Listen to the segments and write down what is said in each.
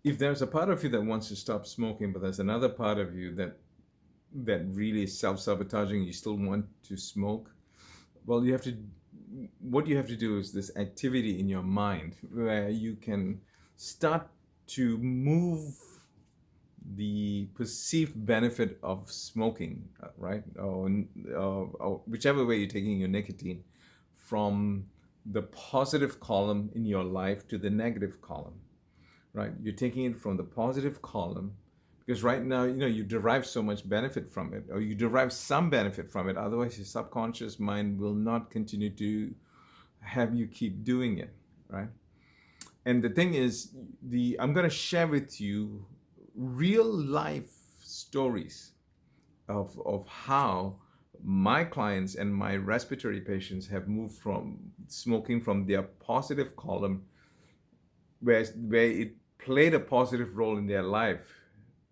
if there's a part of you that wants to stop smoking, but there's another part of you that really is self-sabotaging, you still want to smoke, well, what you have to do is this activity in your mind where you can start to move the perceived benefit of smoking, right? Or whichever way you're taking your nicotine, from the positive column in your life to the negative column, right? You're taking it from the positive column because right now, you derive so much benefit from it, or you derive some benefit from it. Otherwise, your subconscious mind will not continue to have you keep doing it, right? And the thing is, I'm going to share with you real life stories of how my clients and my respiratory patients have moved from smoking from their positive column, where it played a positive role in their life,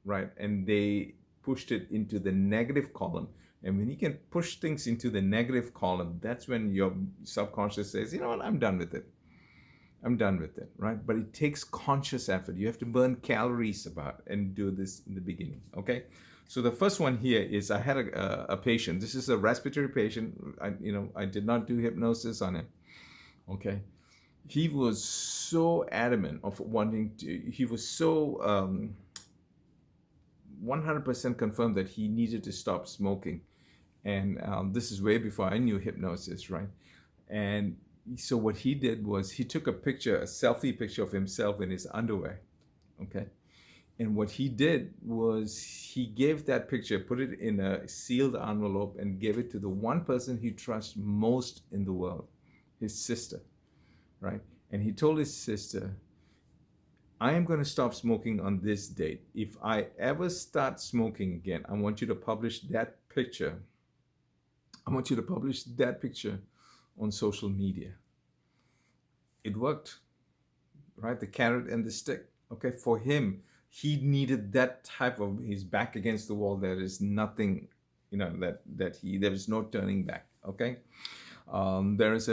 right? And they pushed it into the negative column. And when you can push things into the negative column, that's when your subconscious says, you know what, I'm done with it. I'm done with it, right? But it takes conscious effort. You have to burn calories about and do this in the beginning, okay? So the first one here is I had a patient. This is a respiratory patient. I did not do hypnosis on him, okay? He was so adamant of wanting to. He was so 100% confirmed that he needed to stop smoking, and this is way before I knew hypnosis, right? And so what he did was he took a selfie picture of himself in his underwear, okay? And what he did was he gave that picture, put it in a sealed envelope, and gave it to the one person he trusts most in the world, his sister, right? And he told his sister, I am going to stop smoking on this date. If I ever start smoking again, I want you to publish that picture. I want you to publish that picture on social media. It worked, right? The carrot and the stick. Okay, for him, he needed that type of, he's back against the wall. There is nothing, there is no turning back. Okay, there is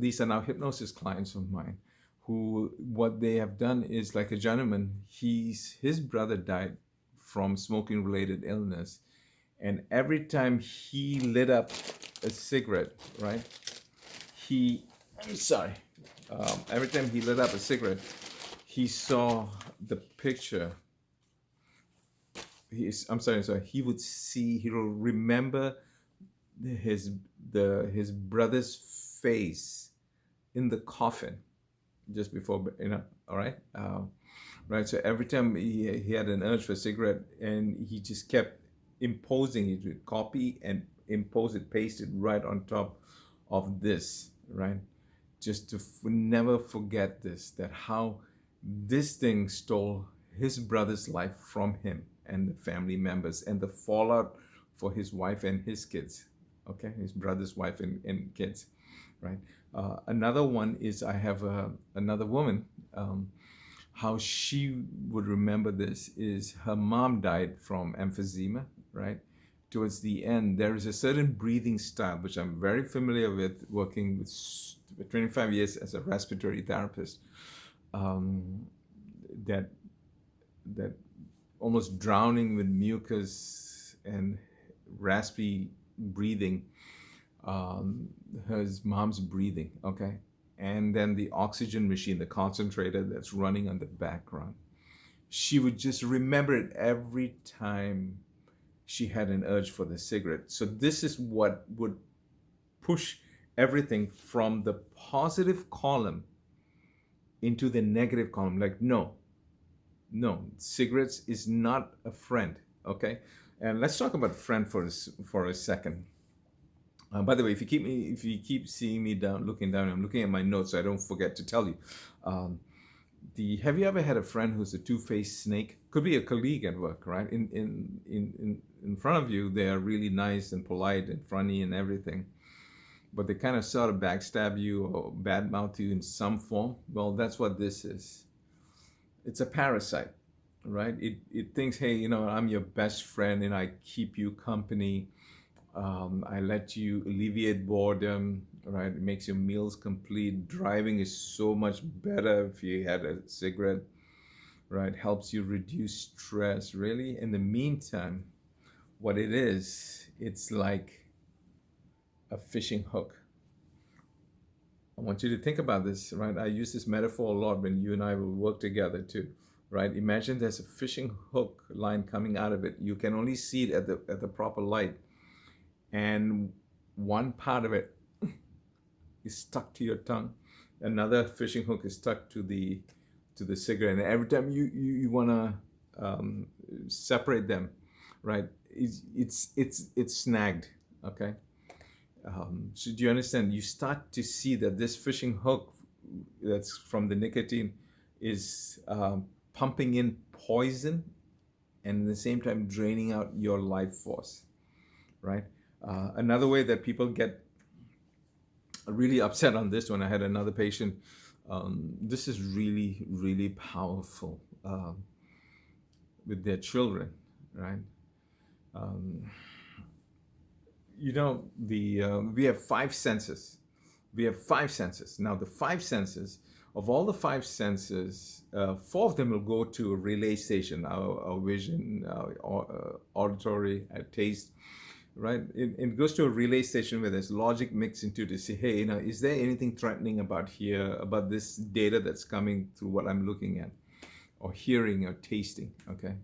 these are now hypnosis clients of mine, who what they have done is, like a gentleman, his brother died from smoking related illness, and every time he lit up a cigarette, right? I'm sorry. Every time he lit up a cigarette, he saw the picture. He would see. He will remember his brother's face in the coffin just before. All right. Right. So every time he had an urge for a cigarette, and he just kept imposing. He would copy and impose it, paste it right on top of this, right? Just to never forget this, that how this thing stole his brother's life from him and the family members, and the fallout for his wife and his kids, okay? His brother's wife and kids, right? Another one is I have another woman, how she would remember this is her mom died from emphysema, right? Towards the end, there is a certain breathing style, which I'm very familiar with, working with 25 years as a respiratory therapist, that almost drowning with mucus and raspy breathing, his mom's breathing, okay? And then the oxygen machine, the concentrator that's running on the background. She would just remember it every time she had an urge for the cigarette. So this is what would push everything from the positive column into the negative column. Like, no, cigarettes is not a friend, okay? And let's talk about friend for a second. By the way, if you keep seeing me looking down, I'm looking at my notes so I don't forget to tell you. Have you ever had a friend who's a two-faced snake? Could be a colleague at work, right? In front of you, they are really nice and polite and funny and everything, but they kind of sort of backstab you or badmouth you in some form. Well, that's what this is. It's a parasite, right? It thinks, hey, I'm your best friend and I keep you company. I let you alleviate boredom, right? It makes your meals complete. Driving is so much better if you had a cigarette. right? Helps you reduce stress. Really, in the meantime, what it is, it's like a fishing hook. I want you to think about this, right? I use this metaphor a lot when you and I will work together too, right? Imagine there's a fishing hook line coming out of it. You can only see it at the proper light, and one part of it is stuck to your tongue. Another fishing hook is stuck to the cigarette, and every time you want to separate them, right? It's snagged. Okay. So do you understand? You start to see that this fishing hook that's from the nicotine is pumping in poison and at the same time draining out your life force, right? Another way that people get really upset on this one, I had another patient. This is really, really powerful with their children, right? We have five senses. We have five senses. Now, the five senses, of all the five senses, four of them will go to a relay station, our vision, our auditory, our taste, right? It goes to a relay station where there's logic mixed into it to say, hey, is there anything threatening about here, about this data that's coming through what I'm looking at, or hearing, or tasting, okay?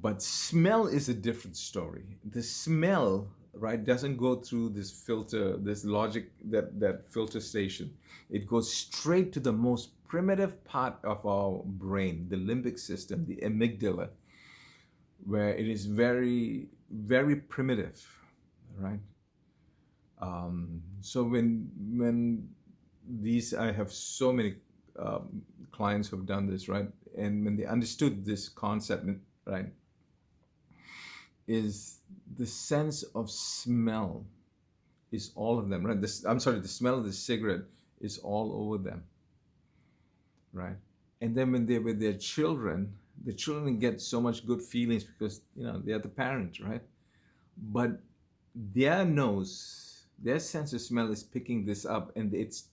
But smell is a different story. The smell, right, doesn't go through this filter, this logic, that filter station. It goes straight to the most primitive part of our brain, the limbic system, the amygdala, where it is very, very primitive, right? So when I have so many clients who have done this, right? And when they understood this concept, right, is the sense of smell is all of them, right? The smell of the cigarette is all over them, right? And then when they're with their children, the children get so much good feelings because, they're the parent, right? But their nose, their sense of smell is picking this up, and it's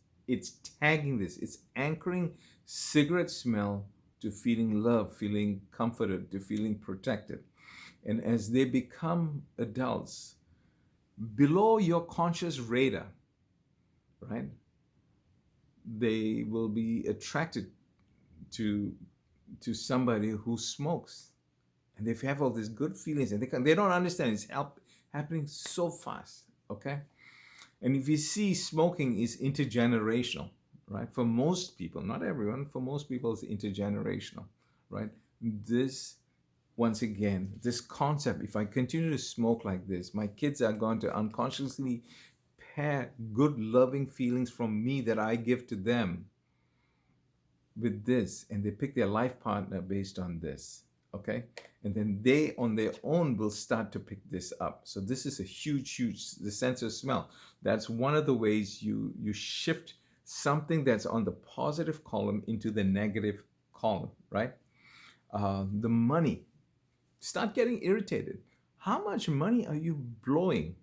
tagging this. It's anchoring cigarette smell to feeling love, feeling comforted, to feeling protected. And as they become adults, below your conscious radar, right, they will be attracted to somebody who smokes, and they have all these good feelings, and they don't understand it's happening so fast. Okay. And if you see, smoking is intergenerational, right? For most people, not everyone, for most people it's intergenerational, right? Once again, this concept, if I continue to smoke like this, my kids are going to unconsciously pair good loving feelings from me that I give to them with this, and they pick their life partner based on this, okay? And then they on their own will start to pick this up. So this is a huge, the sense of smell. That's one of the ways you shift something that's on the positive column into the negative column, right? The money. Start getting irritated. How much money are you blowing?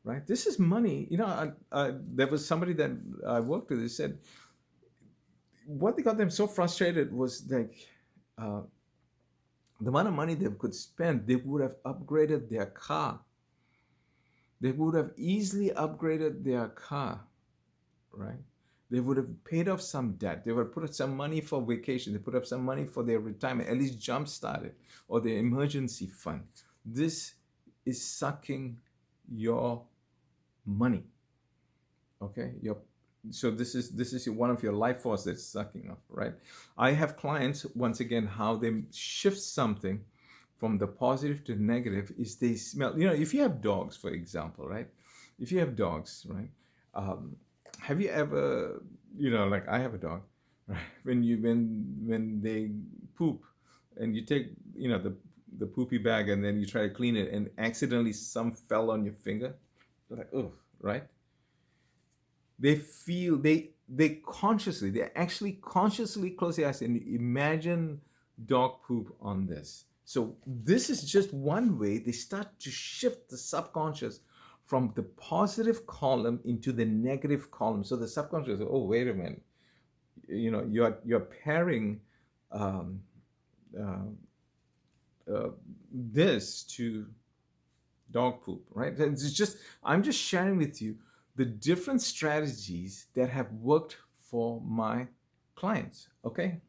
Right? This is money. There was somebody that I worked with who said what got them so frustrated was like the amount of money they could spend, they would have upgraded their car. They would have easily upgraded their car, right? They would have paid off some debt. They would have put up some money for vacation. They put up some money for their retirement, at least jump-start it, or their emergency fund. This is sucking your money, okay? So this is one of your life force that's sucking up, right? I have clients, once again, how they shift something from the positive to negative is they smell. If you have dogs, for example, right? If you have dogs, right? Have you ever, like I have a dog, right? When they poop, and you take, the poopy bag, and then you try to clean it, and accidentally some fell on your finger, you're like, oh, right? They feel they actually consciously close their eyes and imagine dog poop on this. So this is just one way they start to shift the subconscious from the positive column into the negative column. So the subconscious, oh, wait a minute, you're pairing um, uh, this to dog poop, right? It's just, I'm just sharing with you the different strategies that have worked for my clients, okay?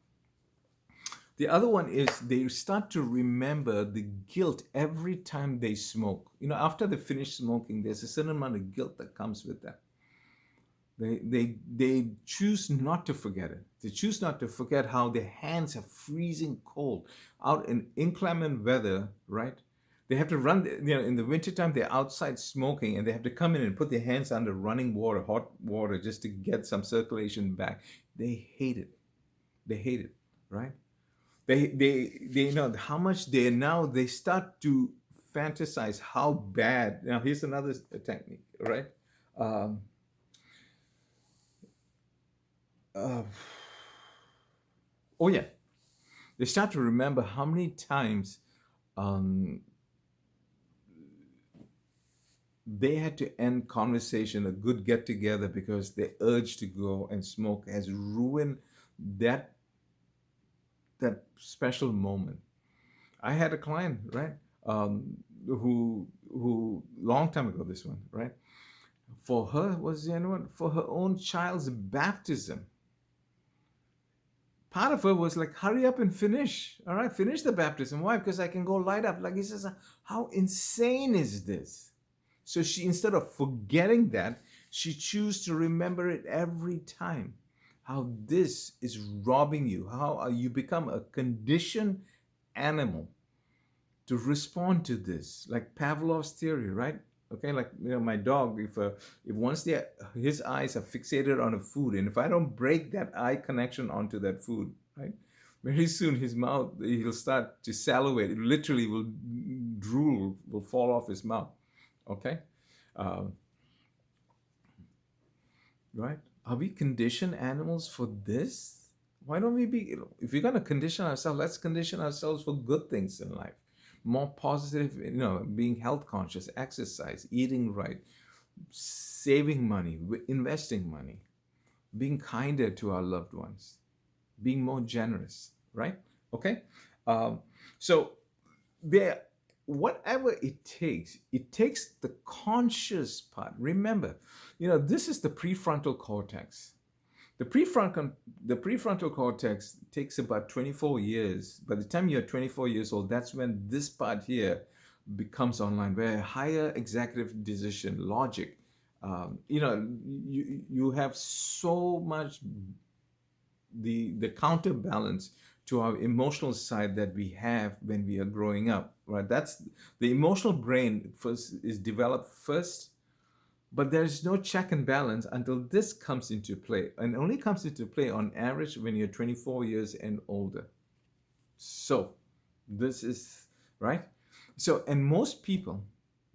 The other one is they start to remember the guilt every time they smoke. After they finish smoking, there's a certain amount of guilt that comes with that. They choose not to forget it. They choose not to forget how their hands are freezing cold out in inclement weather, right? They have to run, in the wintertime, they're outside smoking and they have to come in and put their hands under running water, hot water, just to get some circulation back. They hate it. They hate it, right? They know how much they start to fantasize how bad. Now, here's another technique, right? Um, uh, oh, yeah. They start to remember how many times um, they had to end conversation, a good get together, because the urge to go and smoke has ruined that special moment. I had a client, right, who long time ago, this one, right, for her was, for her own child's baptism. Part of her was like, hurry up and finish. All right, finish the baptism. Why? Because I can go light up. Like, he says, how insane is this? So she, instead of forgetting that, she chooses to remember it every time. How this is robbing you. How you become a conditioned animal to respond to this. Like Pavlov's theory, right? Okay, like, my dog, if once his eyes are fixated on a food, and if I don't break that eye connection onto that food, right, very soon his mouth, he'll start to salivate. It literally will, drool will fall off his mouth. Okay, uh, right? Are we conditioned animals for this? Why don't we be? If we're gonna condition ourselves, let's condition ourselves for good things in life, more positive, being health conscious, exercise, eating right, saving money, investing money, being kinder to our loved ones, being more generous, right? Okay. So there, whatever it takes the conscious part. Remember, this is the prefrontal cortex. The prefrontal cortex takes about 24 years. By the time you're 24 years old, that's when this part here becomes online, where higher executive decision, logic, you have so much the counterbalance to our emotional side that we have when we are growing up, right? That's the emotional brain first is developed first, but there's no check and balance until this comes into play, and only comes into play on average when you're 24 years and older. So this is right. So, and most people,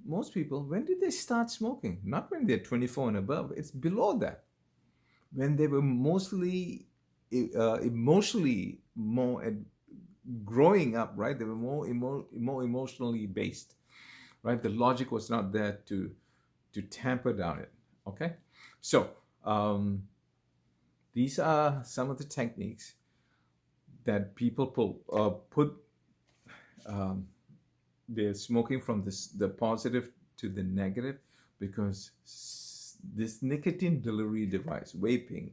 when did they start smoking? Not when they're 24 and above. It's below that, when they were mostly emotionally more growing up, right? They were more emotionally based, right? The logic was not there to tamper down it. Okay, so these are some of the techniques that people put the smoking from the positive to the negative, because this nicotine delivery device, vaping,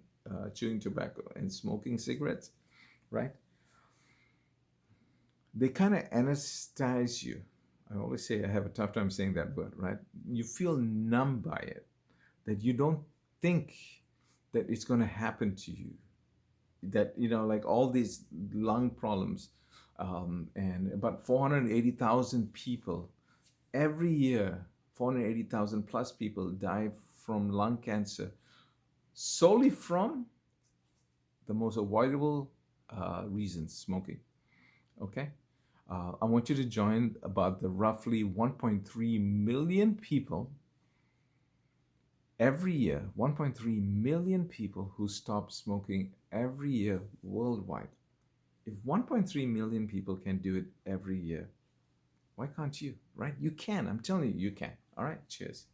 chewing tobacco, and smoking cigarettes, right? They kind of anesthetize you. I always say, I have a tough time saying that word, right? You feel numb by it, that you don't think that it's going to happen to you. That, like all these lung problems, and about 480,000 people every year, 480,000 plus people die from lung cancer, solely from the most avoidable reasons, smoking. Okay? I want you to join about the roughly 1.3 million people every year, 1.3 million people who stop smoking every year worldwide. If 1.3 million people can do it every year, why can't you, right? You can. I'm telling you, you can. All right, cheers.